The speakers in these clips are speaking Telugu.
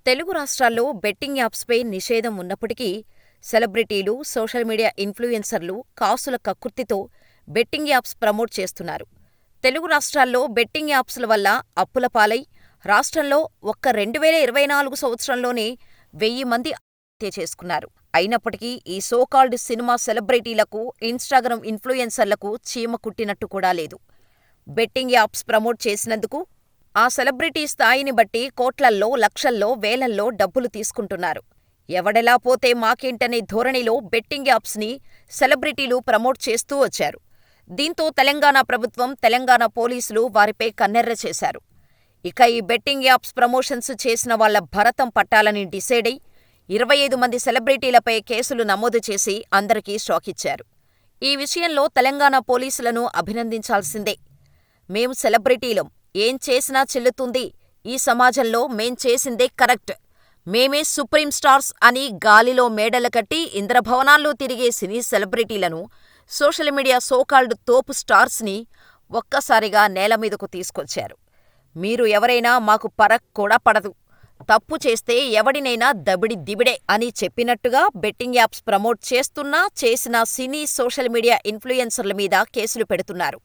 తెలుగు రాష్ట్రాల్లో బెట్టింగ్ యాప్స్పై నిషేధం ఉన్నప్పటికీ సెలబ్రిటీలు, సోషల్ మీడియా ఇన్ఫ్లుయెన్సర్లు కాసుల కక్కుర్తితో బెట్టింగ్ యాప్స్ ప్రమోట్ చేస్తున్నారు. తెలుగు రాష్ట్రాల్లో బెట్టింగ్ యాప్స్ల వల్ల అప్పుల పాలై రాష్ట్రంలో ఒక్క 2024 సంవత్సరంలోనే 1000 మంది ఆత్మహత్య చేసుకున్నారు. అయినప్పటికీ ఈ సోకాల్డ్ సినిమా సెలబ్రిటీలకు, ఇన్స్టాగ్రామ్ ఇన్ఫ్లుయెన్సర్లకు చీమ కుట్టినట్టు కూడా లేదు. బెట్టింగ్ యాప్స్ ప్రమోట్ చేసినందుకు ఆ సెలబ్రిటీ స్థాయిని బట్టి కోట్లల్లో, లక్షల్లో, వేలల్లో డబ్బులు తీసుకుంటున్నారు. ఎవడెలా పోతే మాకేంటనే ధోరణిలో బెట్టింగ్ యాప్స్ని సెలబ్రిటీలు ప్రమోట్ చేస్తూ వచ్చారు. దీంతో తెలంగాణ ప్రభుత్వం, తెలంగాణ పోలీసులు వారిపై కన్నెర్ర చేశారు. ఇక ఈ బెట్టింగ్ యాప్స్ ప్రమోషన్స్ చేసిన వాళ్ల భరతం పట్టాలని డిసైడై 25 మంది సెలబ్రిటీలపై కేసులు నమోదు చేసి అందరికీ షాకిచ్చారు. ఈ విషయంలో తెలంగాణ పోలీసులను అభినందించాల్సిందే. మేం సెలబ్రిటీలం, ఏం చేసినా చెల్లుతుంది, ఈ సమాజంలో మేం చేసిందే కరెక్ట్, మేమే సుప్రీం స్టార్స్ అని గాలిలో మేడలు కట్టి ఇంద్రభవనాల్లో తిరిగే సినీ సెలబ్రిటీలను, సోషల్ మీడియా సోకాల్డ్ తోపు స్టార్స్ని ఒక్కసారిగా నేలమీదకు తీసుకొచ్చారు. మీరు ఎవరైనా మాకు పరక్ కూడా పడదు, తప్పు చేస్తే ఎవడినైనా దబిడి దిబిడే అని చెప్పినట్టుగా బెట్టింగ్ యాప్స్ ప్రమోట్ చేస్తున్నా, చేసిన సినీ, సోషల్ మీడియా ఇన్ఫ్లుయెన్సర్ల మీద కేసులు పెడుతున్నారు.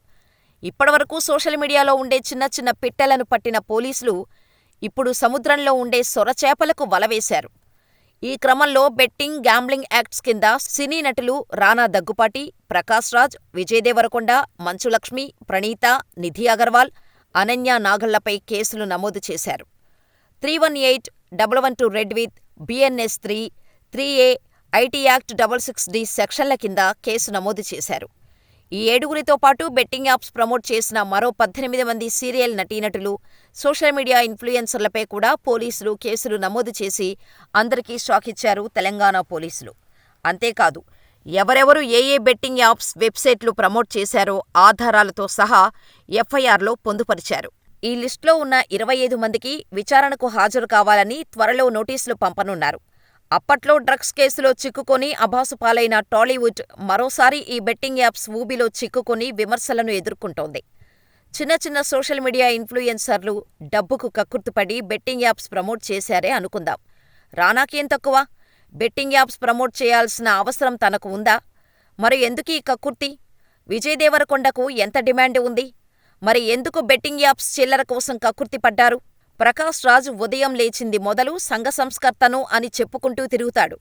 ఇప్పటివరకు సోషల్ మీడియాలో ఉండే చిన్న చిన్న పిట్టలను పట్టిన పోలీసులు ఇప్పుడు సముద్రంలో ఉండే సొరచేపలకు వలవేశారు. ఈ క్రమంలో బెట్టింగ్, గ్యాంబ్లింగ్ యాక్ట్స్ కింద సినీ నటులు రానా దగ్గుపాటి, ప్రకాష్ రాజ్, విజయ్ దేవరకొండ, మంచు లక్ష్మి, ప్రణీత, నిధి అగర్వాల్, అనన్య నాగళ్లపై కేసులు నమోదు చేశారు. 318-112 red with, BNS 3, 3A, IT act 66D సెక్షన్ల కింద కేసు నమోదు చేశారు. ఈ 7గురితో పాటు బెట్టింగ్ యాప్స్ ప్రమోట్ చేసిన మరో 18 మంది సీరియల్ నటీనటులు, సోషల్ మీడియా ఇన్ఫ్లుయెన్సర్లపై కూడా పోలీసులు కేసులు నమోదు చేసి అందరికీ షాకిచ్చారు తెలంగాణ పోలీసులు. అంతేకాదు, ఎవరెవరు ఏ బెట్టింగ్ యాప్స్, వెబ్సైట్లు ప్రమోట్ చేశారో ఆధారాలతో సహా FIRలో పొందుపరిచారు. ఈ లిస్టులో ఉన్న 25 మందికి విచారణకు హాజరు కావాలని త్వరలో నోటీసులు పంపనున్నారు. అప్పట్లో డ్రగ్స్ కేసులో చిక్కుకొని అభాసుపాలైన టాలీవుడ్ మరోసారి ఈ బెట్టింగ్ యాప్స్ ఊబిలో చిక్కుకొని విమర్శలను ఎదుర్కొంటోంది. చిన్న చిన్న సోషల్ మీడియా ఇన్ఫ్లుయెన్సర్లు డబ్బుకు కక్కుర్తిపడి బెట్టింగ్ యాప్స్ ప్రమోట్ చేశారే అనుకుందాం. రానాకేం తక్కువ? బెట్టింగ్ యాప్స్ ప్రమోట్ చేయాల్సిన అవసరం తనకు ఉందా? మరి ఎందుకీ కక్కుర్తి? విజయ్ దేవరకొండకు ఎంత డిమాండ్ ఉంది? మరి ఎందుకు బెట్టింగ్ యాప్స్ చిల్లర కోసం కక్కుర్తి పడ్డారు? ప్రకాష్ రాజ్ ఉదయం లేచింది మొదలు సంఘ సంస్కర్తను అని చెప్పుకుంటూ తిరుగుతాడు.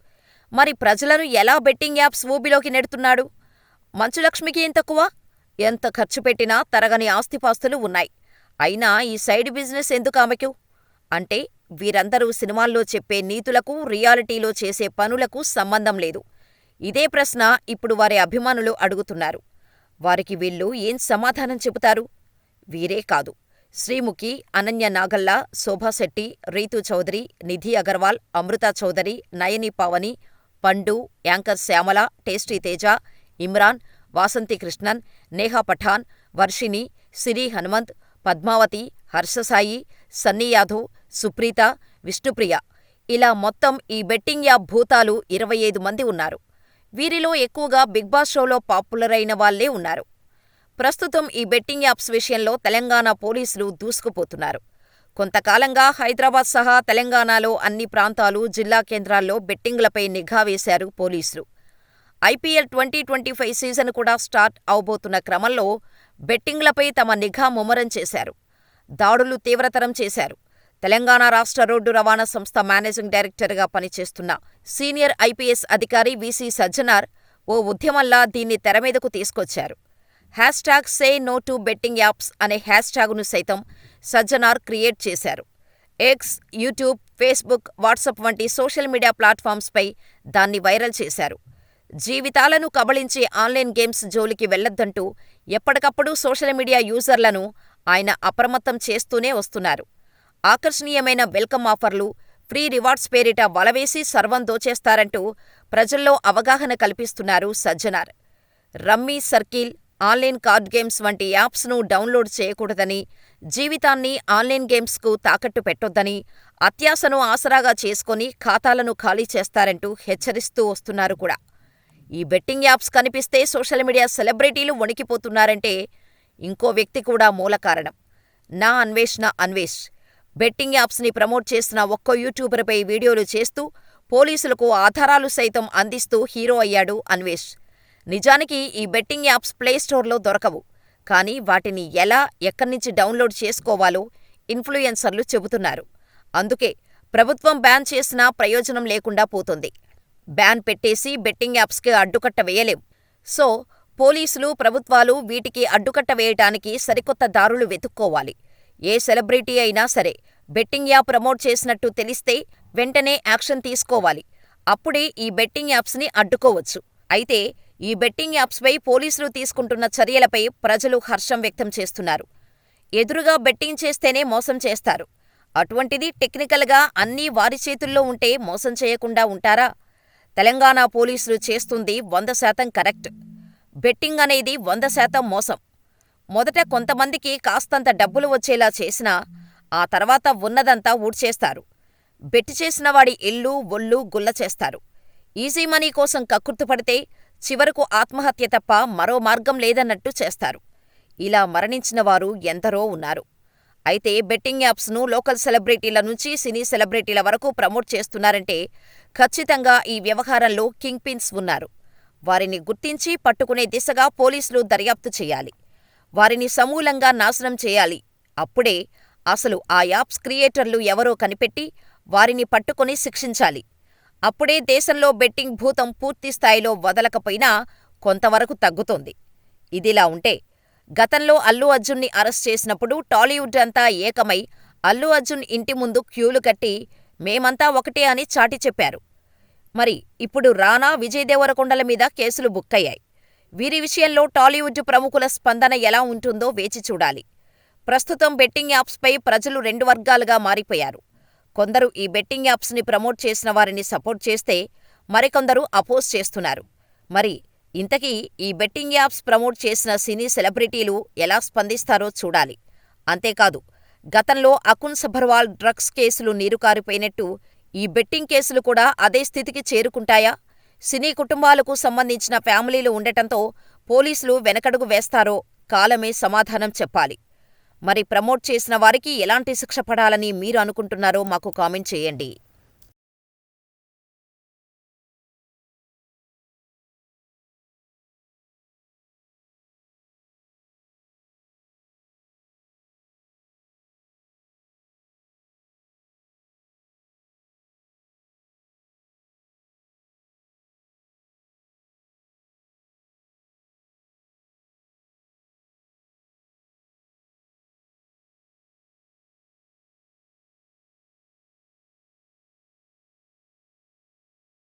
మరి ప్రజలను ఎలా బెట్టింగ్ యాప్స్ ఊబిలోకి నెడుతున్నాడు? మంచు లక్ష్మికి ఏం తక్కువ? ఎంత ఖర్చు పెట్టినా తరగని ఆస్తిపాస్తులు ఉన్నాయి. అయినా ఈ సైడ్ బిజినెస్ ఎందుకు ఆమెకు? అంటే వీరందరూ సినిమాల్లో చెప్పే నీతులకు, రియాలిటీలో చేసే పనులకు సంబంధం లేదు. ఇదే ప్రశ్న ఇప్పుడు వారి అభిమానులు అడుగుతున్నారు. వారికి వీళ్ళు ఏం సమాధానం చెబుతారు? వీరే కాదు, శ్రీముఖి, అనన్య నాగల్ల, శోభాశెట్టి, రీతూ చౌదరి, నిధి అగర్వాల్, అమృతా చౌదరి, నయని పావని, పండు, యాంకర్ శ్యామల, టేస్టీ తేజ, ఇమ్రాన్, వాసంతి కృష్ణన్, నేహా పఠాన్, వర్షిణి, సిరి హనుమంత్, పద్మావతి, హర్షసాయి, సన్నీ యాదవ్, సుప్రీత, విష్ణుప్రియ ఇలా మొత్తం ఈ బెట్టింగ్ యాప్ భూతాలు 25 మంది ఉన్నారు. వీరిలో ఎక్కువగా బిగ్ బాస్ షోలో పాపులర్ అయిన వాళ్లే ఉన్నారు. ప్రస్తుతం ఈ బెట్టింగ్ యాప్స్ విషయంలో తెలంగాణ పోలీసులు దూసుకుపోతున్నారు. కొంతకాలంగా హైదరాబాద్ సహా తెలంగాణలో అన్ని ప్రాంతాలు, జిల్లా కేంద్రాల్లో బెట్టింగ్లపై నిఘా వేశారు పోలీసులు. IPL 2025 సీజన్ కూడా స్టార్ట్ అవబోతున్న క్రమంలో బెట్టింగ్లపై తమ నిఘా ముమ్మరం చేశారు. దాడులు తీవ్రతరం చేశారు. తెలంగాణ రాష్ట్ర రోడ్డు రవాణా సంస్థ మేనేజింగ్ డైరెక్టర్గా పనిచేస్తున్న సీనియర్ IPS అధికారి VC సజ్జనార్ ఓ ఉద్యమంలా దీన్ని తెరమీదకు తీసుకొచ్చారు. #Say no to betting apps అనే హ్యాష్ట్యాగును సైతం సజ్జనార్ క్రియేట్ చేశారు. ఎక్స్, యూట్యూబ్, ఫేస్బుక్, వాట్సాప్ వంటి సోషల్ మీడియా ప్లాట్ఫామ్స్పై దాన్ని వైరల్ చేశారు. జీవితాలను కబళించే ఆన్లైన్ గేమ్స్ జోలికి వెళ్లొద్దంటూ ఎప్పటికప్పుడు సోషల్ మీడియా యూజర్లను ఆయన అప్రమత్తం చేస్తూనే వస్తున్నారు. ఆకర్షణీయమైన వెల్కమ్ ఆఫర్లు, ఫ్రీ రివార్డ్స్ పేరిట వలవేసి సర్వం దోచేస్తారంటూ ప్రజల్లో అవగాహన కల్పిస్తున్నారు Sajjanar. Rummy, circle, online card games వంటి యాప్స్ను డౌన్లోడ్ చేయకూడదని, జీవితాన్ని ఆన్లైన్ గేమ్స్కు తాకట్టు పెట్టొద్దని, అత్యాశను ఆసరాగా చేసుకుని ఖాతాలను ఖాళీ చేస్తారంటూ హెచ్చరిస్తూ వస్తున్నారు కూడా. ఈ బెట్టింగ్ యాప్స్ కనిపిస్తే సోషల్ మీడియా సెలబ్రిటీలు వణికిపోతున్నారంటే ఇంకో వ్యక్తి కూడా మూల కారణం. నా అన్వేషణ అన్వేష్. బెట్టింగ్ యాప్స్ని ప్రమోట్ చేసిన ఒక్కో యూట్యూబర్పై వీడియోలు చేస్తూ, పోలీసులకు ఆధారాలు సైతం అందిస్తూ హీరో అయ్యాడు అన్వేష్. నిజానికి ఈ బెట్టింగ్ యాప్స్ ప్లేస్టోర్లో దొరకవు. కానీ వాటిని ఎలా, ఎక్కడ్నించి డౌన్లోడ్ చేసుకోవాలో ఇన్ఫ్లుయెన్సర్లు చెబుతున్నారు. అందుకే ప్రభుత్వం బ్యాన్ చేసినా ప్రయోజనం లేకుండా పోతుంది. బ్యాన్ పెట్టేసి బెట్టింగ్ యాప్స్కి అడ్డుకట్ట వేయలేం. సో, పోలీసులు, ప్రభుత్వాలు వీటికి అడ్డుకట్ట వేయటానికి సరికొత్త దారులు వెతుక్కోవాలి. ఏ సెలబ్రిటీ అయినా సరే బెట్టింగ్ యాప్ ప్రమోట్ చేసినట్టు తెలిస్తే వెంటనే యాక్షన్ తీసుకోవాలి. అప్పుడే ఈ బెట్టింగ్ యాప్స్ని అడ్డుకోవచ్చు. అయితే ఈ బెట్టింగ్ యాప్స్పై పోలీసులు తీసుకుంటున్న చర్యలపై ప్రజలు హర్షం వ్యక్తం చేస్తున్నారు. ఎదురుగా బెట్టింగ్ చేస్తేనే మోసం చేస్తారు. అటువంటిది టెక్నికల్గా అన్నీ వారి చేతుల్లో ఉంటే మోసం చేయకుండా ఉంటారా? తెలంగాణ పోలీసులు చేస్తుంది 100% కరెక్ట్. బెట్టింగ్ అనేది 100% మోసం. మొదట కొంతమందికి కాస్తంత డబ్బులు వచ్చేలా చేసినా ఆ తర్వాత ఉన్నదంతా ఊడ్చేస్తారు. బెట్టి చేసినవాడి ఇల్లు, ఒళ్ళు గుల్ల చేస్తారు. ఈజీ మనీ కోసం కక్కుర్తిపడితే చివరకు ఆత్మహత్య తప్ప మరో మార్గం లేదన్నట్టు చేస్తారు. ఇలా మరణించిన వారు ఎందరో ఉన్నారు. అయితే బెట్టింగ్ యాప్స్ను లోకల్ సెలబ్రిటీల నుంచి సినీ సెలబ్రిటీల వరకు ప్రమోట్ చేస్తున్నారంటే ఖచ్చితంగా ఈ వ్యవహారంలో కింగ్ పిన్స్ ఉన్నారు. వారిని గుర్తించి పట్టుకునే దిశగా పోలీసులు దర్యాప్తు చేయాలి. వారిని సమూలంగా నాశనం చేయాలి. అప్పుడే అసలు ఆ యాప్స్ క్రియేటర్లు ఎవరో కనిపెట్టి వారిని పట్టుకొని శిక్షించాలి. అప్పుడే దేశంలో బెట్టింగ్ భూతం పూర్తిస్థాయిలో వదలకపోయినా కొంతవరకు తగ్గుతుంది. ఇదిలా ఉంటే గతంలో అల్లు అర్జున్ని అరెస్ట్ చేసినప్పుడు టాలీవుడ్ అంతా ఏకమై అల్లు అర్జున్ ఇంటి ముందు క్యూలు కట్టి మేమంతా ఒకటే అని చాటి చెప్పారు. మరి ఇప్పుడు రానా, విజయ్ దేవరకొండల మీద కేసులు బుక్కయ్యాయి. వీరి విషయంలో టాలీవుడ్ ప్రముఖుల స్పందన ఎలా ఉంటుందో వేచి చూడాలి. ప్రస్తుతం బెట్టింగ్ యాప్స్పై ప్రజలు రెండు వర్గాలుగా మారిపోయారు. కొందరు ఈ బెట్టింగ్ యాప్స్ని ప్రమోట్ చేసిన వారిని సపోర్ట్ చేస్తే మరికొందరు అపోజ్ చేస్తున్నారు. మరి ఇంతకీ ఈ బెట్టింగ్ యాప్స్ ప్రమోట్ చేసిన సినీ సెలబ్రిటీలు ఎలా స్పందిస్తారో చూడాలి. అంతేకాదు, గతంలో అకున్ సభర్వాల్ డ్రగ్స్ కేసులు నీరుకారిపోయినట్టు ఈ బెట్టింగ్ కేసులు కూడా అదే స్థితికి చేరుకుంటాయా? సినీ కుటుంబాలకు సంబంధించిన ఫ్యామిలీలు ఉండటంతో పోలీసులు వెనకడుగు వేస్తారో కాలమే సమాధానం చెప్పాలి. మరి ప్రమోట్ చేసిన వారికి ఎలాంటి శిక్ష పడాలని మీరు అనుకుంటున్నారో మాకు కామెంట్ చేయండి.